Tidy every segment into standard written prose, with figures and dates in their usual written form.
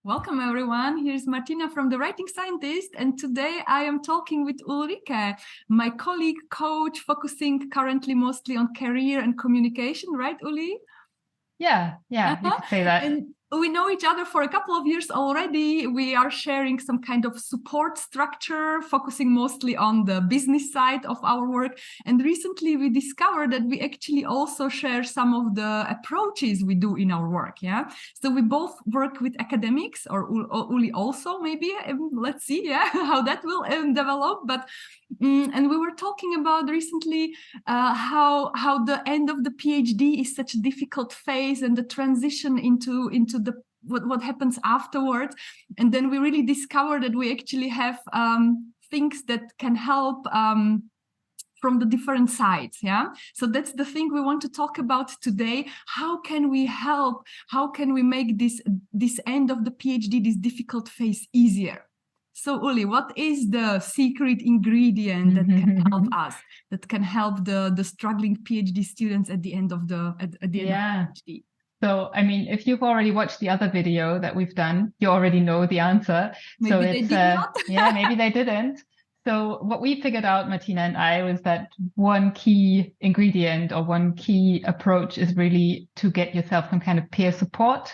Welcome, everyone. Here's Martina from The Writing Scientist, and today I am talking with Ulrike, my colleague, coach, focusing currently mostly on career and communication, right, Uli? Yeah, you could say that. And we know each other for a couple of years already. We are sharing some kind of support structure, focusing mostly on the business side of our work. And recently we discovered that we actually also share some of the approaches we do in our work. Yeah. So we both work with academics, or Uli also, maybe. Let's see, yeah, how that will develop. But and we were talking about recently how the end of the PhD is such a difficult phase, and the transition into the what happens afterwards. And then we really discovered that we actually have things that can help from the different sides. Yeah. So that's the thing we want to talk about today. How can we help? How can we make this end of the PhD, this difficult phase, easier? So Uli, what is the secret ingredient that can help us, that can help the struggling PhD students at the end of the end of PhD? So, I mean, if you've already watched the other video that we've done, you already know the answer. Maybe so they did not. Yeah, maybe they didn't. So what we figured out, Martina and I, was that one key ingredient or one key approach is really to get yourself some kind of peer support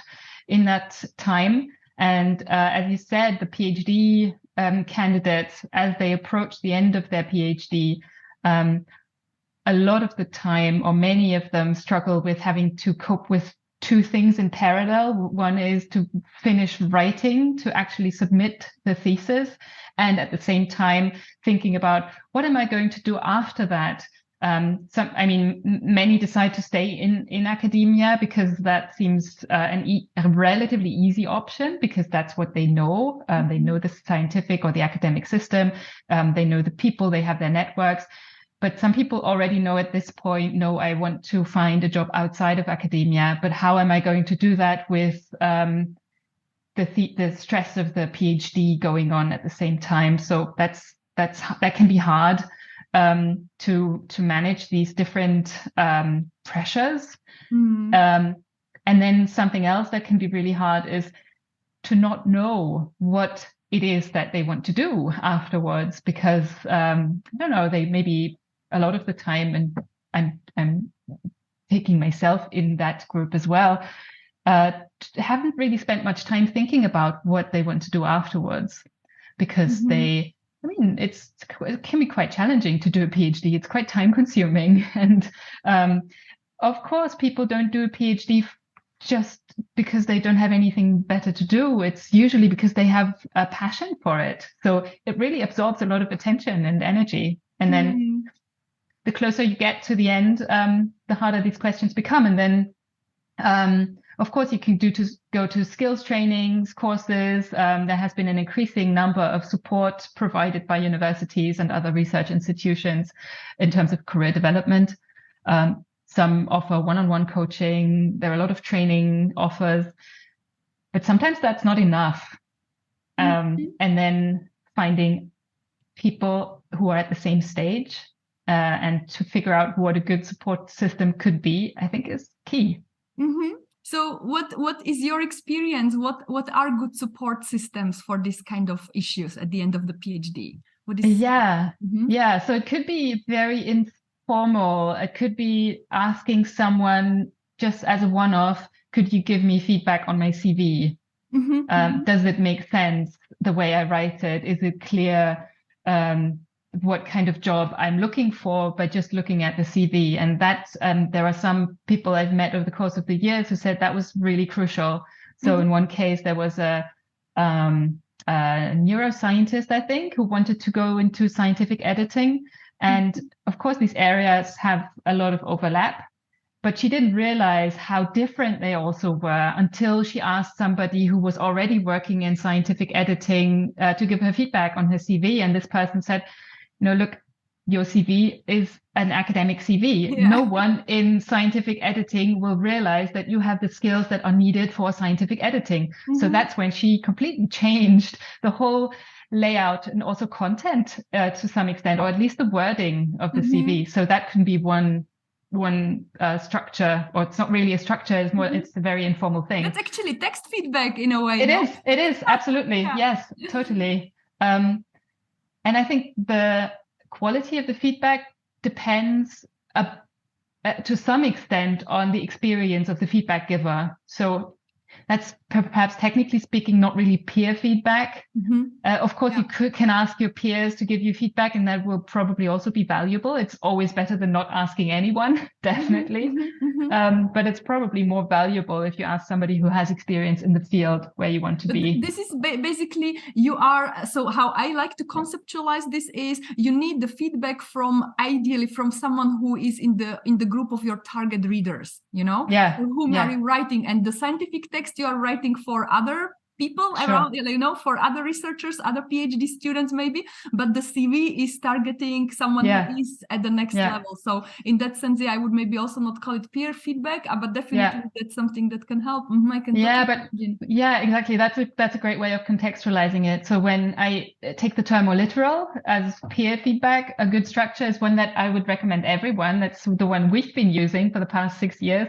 in that time. And as you said, the PhD candidates, as they approach the end of their PhD, a lot of the time, or many of them, struggle with having to cope with two things in parallel. One is to finish writing, to actually submit the thesis, and at the same time thinking about what am I going to do after that. Many decide to stay in academia because that seems a relatively easy option, because that's what they know. They know the scientific or the academic system. They know the people, they have their networks. But some people already know at this point, no, I want to find a job outside of academia. But how am I going to do that with the stress of the PhD going on at the same time? So that can be hard to manage these different pressures. And then something else that can be really hard is to not know what it is that they want to do afterwards, because I don't know, they maybe a lot of the time, and I'm taking myself in that group as well, haven't really spent much time thinking about what they want to do afterwards, because it can be quite challenging to do a PhD. It's quite time consuming. And of course, people don't do a PhD just because they don't have anything better to do. It's usually because they have a passion for it. So it really absorbs a lot of attention and energy. And then the closer you get to the end, the harder these questions become. And then, of course, you can go to skills trainings, courses. There has been an increasing number of support provided by universities and other research institutions in terms of career development. Some offer one-on-one coaching. There are a lot of training offers, but sometimes that's not enough. And then finding people who are at the same stage and to figure out what a good support system could be, I think, is key. So what is your experience? What are good support systems for this kind of issues at the end of the PhD? Yeah. So it could be very informal. It could be asking someone just as a one-off, could you give me feedback on my CV? Does it make sense the way I write it? Is it clear what kind of job I'm looking for by just looking at the CV? And that's there are some people I've met over the course of the years who said that was really crucial. So in one case, there was a neuroscientist, I think, who wanted to go into scientific editing. And of course, these areas have a lot of overlap, but she didn't realize how different they also were until she asked somebody who was already working in scientific editing to give her feedback on her CV. And this person said, look, your CV is an academic CV. Yeah. No one in scientific editing will realize that you have the skills that are needed for scientific editing. So that's when she completely changed the whole layout and also content to some extent, or at least the wording of the CV. So that can be one structure, or it's not really a structure, it's more, it's a very informal thing. That's actually text feedback in a way. It is, absolutely. Yeah. Yes, totally. And I think the quality of the feedback depends to some extent on the experience of the feedback giver. So that's perhaps technically speaking not really peer feedback. Of course, you can ask your peers to give you feedback, and that will probably also be valuable. It's always better than not asking anyone, definitely. But it's probably more valuable if you ask somebody who has experience in the field where you want to be. This is basically so how I like to conceptualize this is you need the feedback ideally from someone who is in the group of your target readers, for whom are you writing, and the scientific text you are writing for other people around, for other researchers, other PhD students maybe, but the CV is targeting someone who is at the next level. So in that sense, I would maybe also not call it peer feedback, but definitely that's something that can help. I can exactly. That's a great way of contextualizing it. So when I take the term more literal as peer feedback, a good structure is one that I would recommend everyone. That's the one we've been using for the past 6 years.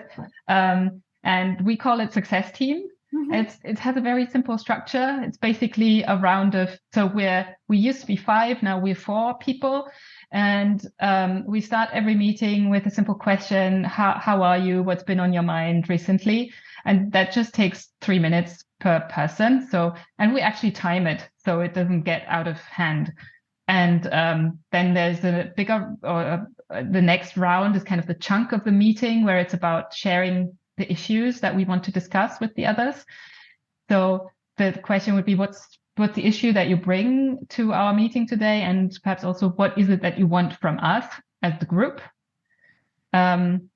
And we call it success team. It has a very simple structure. It's basically a round of, we used to be 5, now we're 4 people. And we start every meeting with a simple question. How are you? What's been on your mind recently? And that just takes 3 minutes per person. And we actually time it so it doesn't get out of hand. And then there's a bigger, the next round is kind of the chunk of the meeting where it's about sharing the issues that we want to discuss with the others. So the question would be, what's the issue that you bring to our meeting today? And perhaps also, what is it that you want from us as the group? And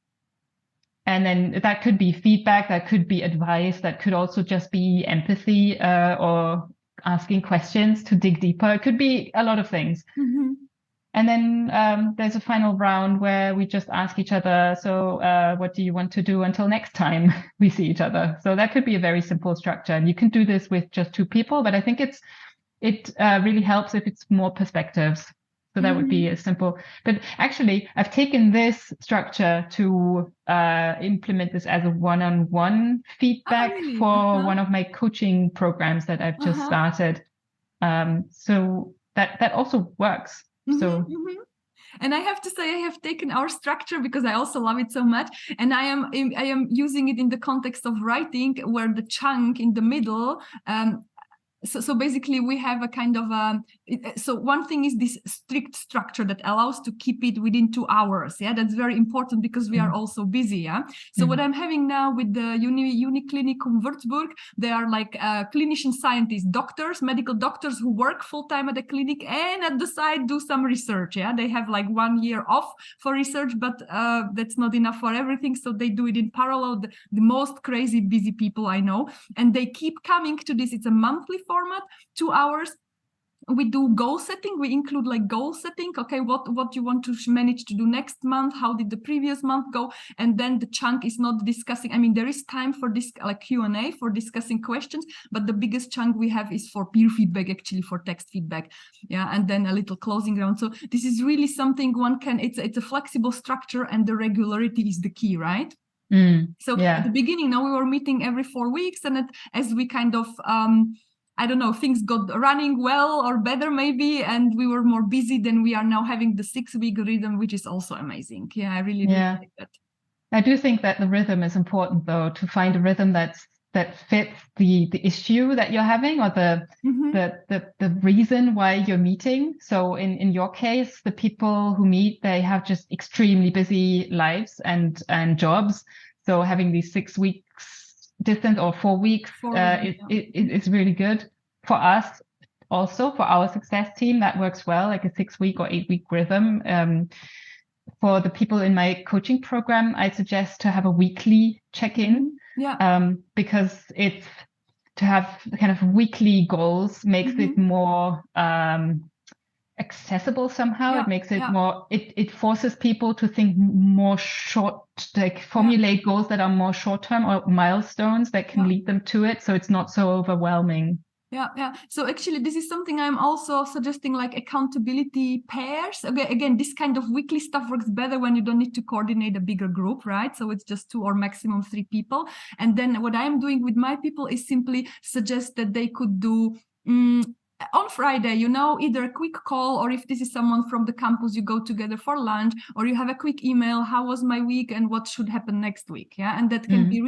then that could be feedback, that could be advice, that could also just be empathy or asking questions to dig deeper. It could be a lot of things. And then there's a final round where we just ask each other, what do you want to do until next time we see each other? So that could be a very simple structure. And you can do this with just 2 people, but I think it really helps if it's more perspectives. So that would be a simple, but actually I've taken this structure to implement this as a one-on-one feedback for one of my coaching programs that I've just started. So that also works. And I have to say, I have taken our structure because I also love it so much, and I am using it in the context of writing, where the chunk in the middle. So basically, we have a kind of so one thing is this strict structure that allows to keep it within 2 hours. That's very important because we are also busy. So what I'm having now with the Uniklinikum Würzburg, they are like clinician scientists, doctors, medical doctors who work full time at the clinic and at the side do some research. They have like 1 year off for research, but that's not enough for everything. So they do it in parallel. The most crazy busy people I know, and they keep coming to this. It's a monthly format, 2 hours. We do goal setting. We include like goal setting. Okay, what you want to manage to do next month? How did the previous month go? And then the chunk is not discussing. I mean, there is time for this like Q&A for discussing questions, but the biggest chunk we have is for peer feedback, actually for text feedback. And then a little closing round. So this is really something it's a flexible structure, and the regularity is the key, right? At the beginning, now we were meeting every 4 weeks, and as we kind of I don't know, things got running well or better maybe, and we were more busy, then we are now having the 6-week rhythm, which is also amazing. I really like that. I do think that the rhythm is important, though, to find a rhythm that fits the issue that you're having, or the reason why you're meeting. So in your case, the people who meet, they have just extremely busy lives and jobs. So having these 6 weeks distance or 4 weeks it's really good for us. Also for our success team, that works well, like a 6-week or 8-week rhythm. For the people in my coaching program, I suggest to have a weekly check-in, because it's to have kind of weekly goals makes it more accessible somehow. It makes it more, it forces people to think more short, like formulate goals that are more short-term or milestones that can lead them to it. So it's not so overwhelming. Yeah. So actually, this is something I'm also suggesting, like accountability pairs. Again, this kind of weekly stuff works better when you don't need to coordinate a bigger group, right? So it's just 2 or maximum 3 people. And then what I'm doing with my people is simply suggest that they could do on Friday, either a quick call, or if this is someone from the campus, you go together for lunch, or you have a quick email, how was my week and what should happen next week. Yeah. And that can be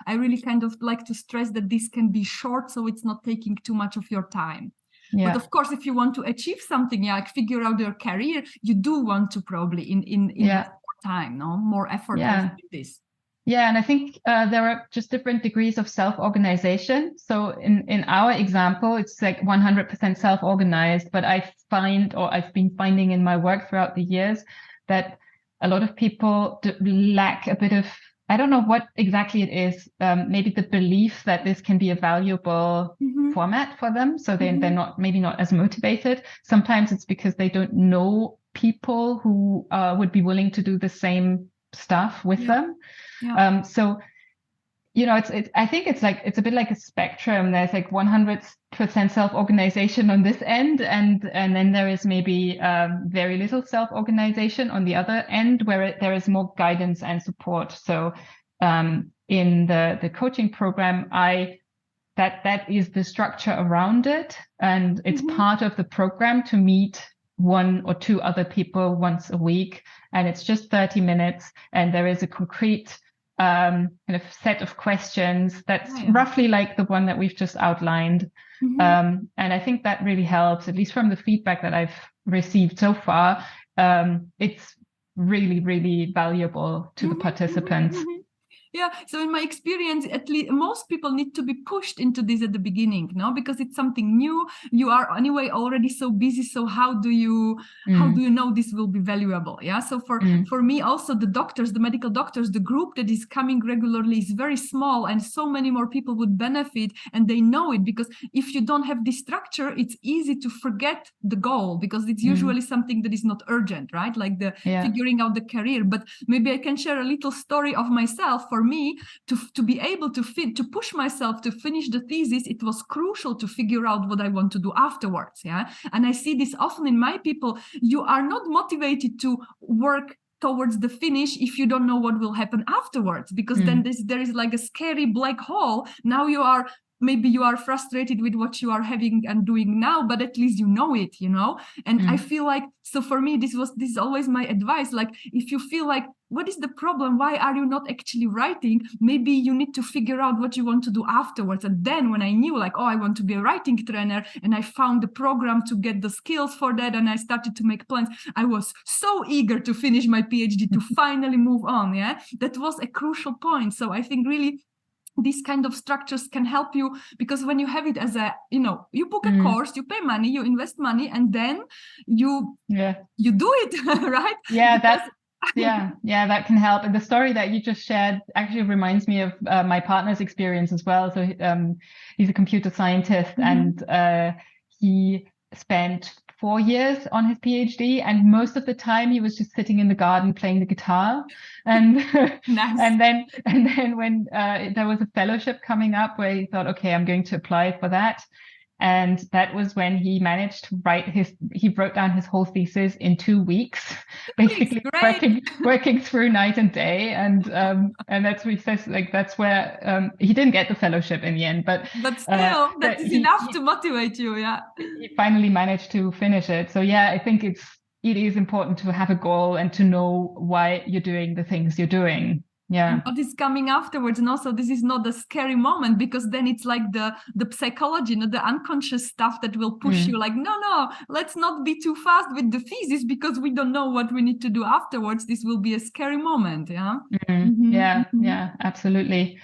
I really kind of like to stress that this can be short, so it's not taking too much of your time. Yeah. But of course, if you want to achieve something, like figure out your career, you do want to probably in more time, more effort into this. Yeah, and I think there are just different degrees of self-organization. So in our example, it's like 100% self-organized, but I've been finding in my work throughout the years that a lot of people lack a bit of, I don't know what exactly it is, maybe the belief that this can be a valuable format for them. So they're maybe not as motivated. Sometimes it's because they don't know people who would be willing to do the same stuff with them. Yeah. So, I think it's a bit like a spectrum. There's like 100% self-organization on this end, and then there is maybe very little self-organization on the other end, where there is more guidance and support. So, in the coaching program, that is the structure around it, and it's part of the program to meet 1 or 2 other people once a week, and it's just 30 minutes, and there is a concrete kind of set of questions that's roughly like the one that we've just outlined. And I think that really helps, at least from the feedback that I've received so far. It's really, really valuable to the participants. Yeah, so in my experience, at least most people need to be pushed into this at the beginning, because it's something new. You are anyway already so busy. So how do you know this will be valuable? Yeah. So for me also, the medical doctors, the group that is coming regularly is very small, and so many more people would benefit, and they know it, because if you don't have this structure, it's easy to forget the goal, because it's usually something that is not urgent, right? Like figuring out the career. But maybe I can share a little story of myself. For me, to be able to push myself to finish the thesis, it was crucial to figure out what I want to do afterwards. Yeah. And I see this often in my people. You are not motivated to work towards the finish if you don't know what will happen afterwards, because then there is like a scary black hole. Now maybe you are frustrated with what you are having and doing now, but at least you know it, and I feel like, so for me, this is always my advice. Like, if you feel like, what is the problem? Why are you not actually writing? Maybe you need to figure out what you want to do afterwards. And then when I knew, like, I want to be a writing trainer, and I found the program to get the skills for that, and I started to make plans, I was so eager to finish my PhD, to finally move on. Yeah, that was a crucial point. So I think really these kind of structures can help you, because when you have it as you book a course, you pay money, you invest money, and then you do it, right? Yeah, that can help. And the story that you just shared actually reminds me of my partner's experience as well. So he's a computer scientist, and he spent 4 years on his PhD, and most of the time he was just sitting in the garden playing the guitar. And nice. and then when there was a fellowship coming up where he thought, okay, I'm going to apply for that. And that was when he managed to wrote down his whole thesis in 2 weeks, basically working through night and day. And that's what he says, like, that's where he didn't get the fellowship in the end, but still that is enough to motivate you. Yeah. He finally managed to finish it. So yeah, I think it is important to have a goal and to know why you're doing the things you're doing. Yeah. And what is coming afterwards. And also, this is not a scary moment, because then it's like the psychology, the unconscious stuff that will push you, like, no, let's not be too fast with the thesis, because we don't know what we need to do afterwards. This will be a scary moment. Yeah. Yeah, absolutely.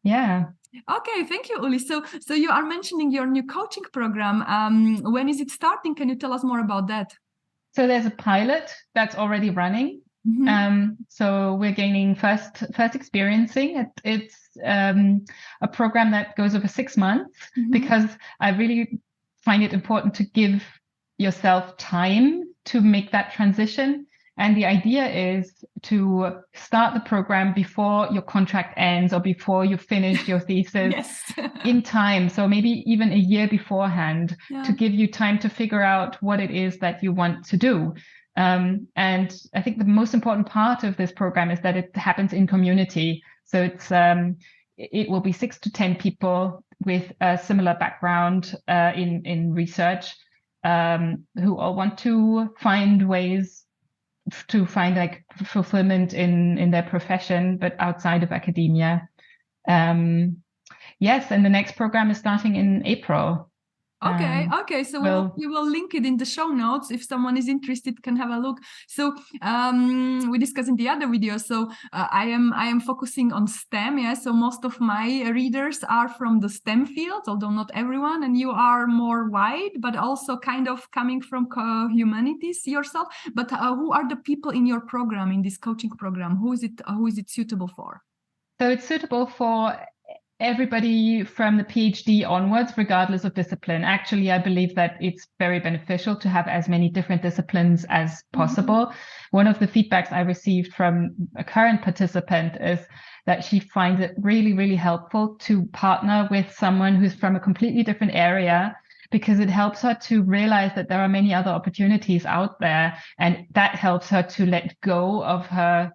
Yeah. Okay, thank you, Uli. So you are mentioning your new coaching program. When is it starting? Can you tell us more about that? So there's a pilot that's already running. So we're gaining first experiencing it. It's a program that goes over 6 months, because I really find it important to give yourself time to make that transition. And the idea is to start the program before your contract ends or before you finish your thesis. Yes. In time. So maybe even a year beforehand, to give you time to figure out what it is that you want to do. And I think the most important part of this program is that it happens in community. So it will be 6 to 10 people with a similar background in research who all want to find ways to find like fulfillment in their profession, but outside of academia. Yes, and the next program is starting in April. Okay. So we will link it in the show notes. If someone is interested, can have a look. So we discussed in the other video. So I am focusing on STEM. Yeah. So most of my readers are from the STEM fields, although not everyone. And you are more wide, but also kind of coming from humanities yourself. But who are the people in your program, in this coaching program? Who is it suitable for? So it's suitable for everybody from the PhD onwards, regardless of discipline. Actually, I believe that it's very beneficial to have as many different disciplines as possible. One of the feedbacks I received from a current participant is that she finds it really, really helpful to partner with someone who's from a completely different area, because it helps her to realize that there are many other opportunities out there. And that helps her to let go of her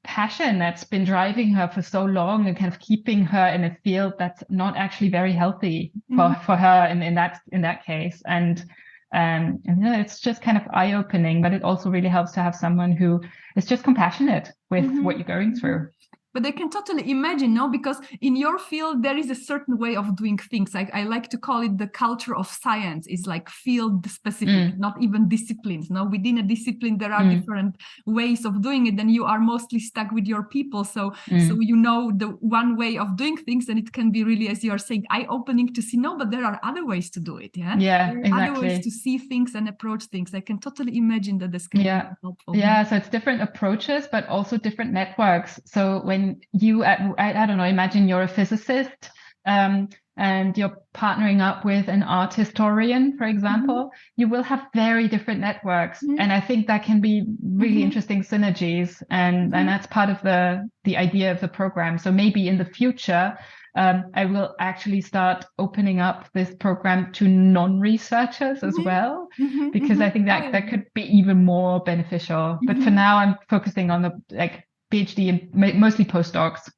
passion that's been driving her for so long and kind of keeping her in a field that's not actually very healthy for her in that case. And it's just kind of eye-opening, but it also really helps to have someone who is just compassionate with what you're going through. But I can totally imagine, no? Because in your field, there is a certain way of doing things. I like to call it the culture of science. It's like field specific, not even disciplines. No, within a discipline, there are different ways of doing it. And you are mostly stuck with your people. So you know the one way of doing things, and it can be really, as you are saying, eye-opening to see, no, but there are other ways to do it. Yeah, there are exactly. other ways to see things and approach things. I can totally imagine that this can be helpful. Yeah, so it's different approaches, but also different networks. So when you, I don't know, imagine you're a physicist and you're partnering up with an art historian, for example, you will have very different networks. And I think that can be really interesting synergies. And that's part of the idea of the program. So maybe in the future, I will actually start opening up this program to non-researchers as well, because I think that could be even more beneficial. But for now, I'm focusing on the PhD and mostly postdocs.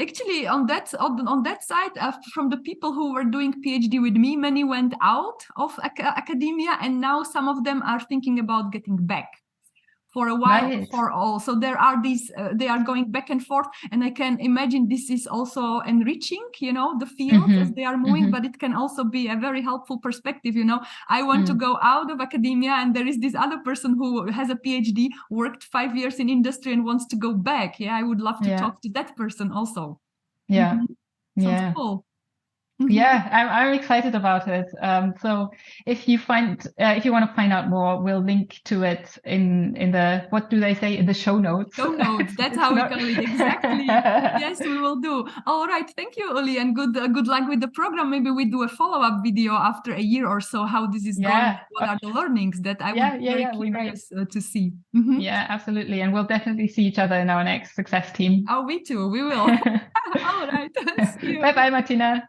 Actually, on that side, from the people who were doing PhD with me, many went out of academia, and now some of them are thinking about getting back. For a while, for all. So there are these, they are going back and forth. And I can imagine this is also enriching, the field as they are moving, but it can also be a very helpful perspective. I want to go out of academia, and there is this other person who has a PhD, worked 5 years in industry and wants to go back. Yeah, I would love to talk to that person also. Sounds cool. Yeah, I'm excited about it. So if you want to find out more, we'll link to it in the, what do they say, in the show notes. Show notes. That's how we call it. Exactly. Yes, we will do. All right. Thank you, Uli, and good luck with the program. Maybe we do a follow-up video after a year or so, how this is going. What are the learnings that I would be very curious to see. Yeah, absolutely. And we'll definitely see each other in our next success team. Oh, we too. We will. All right. See you. Bye-bye, Martina.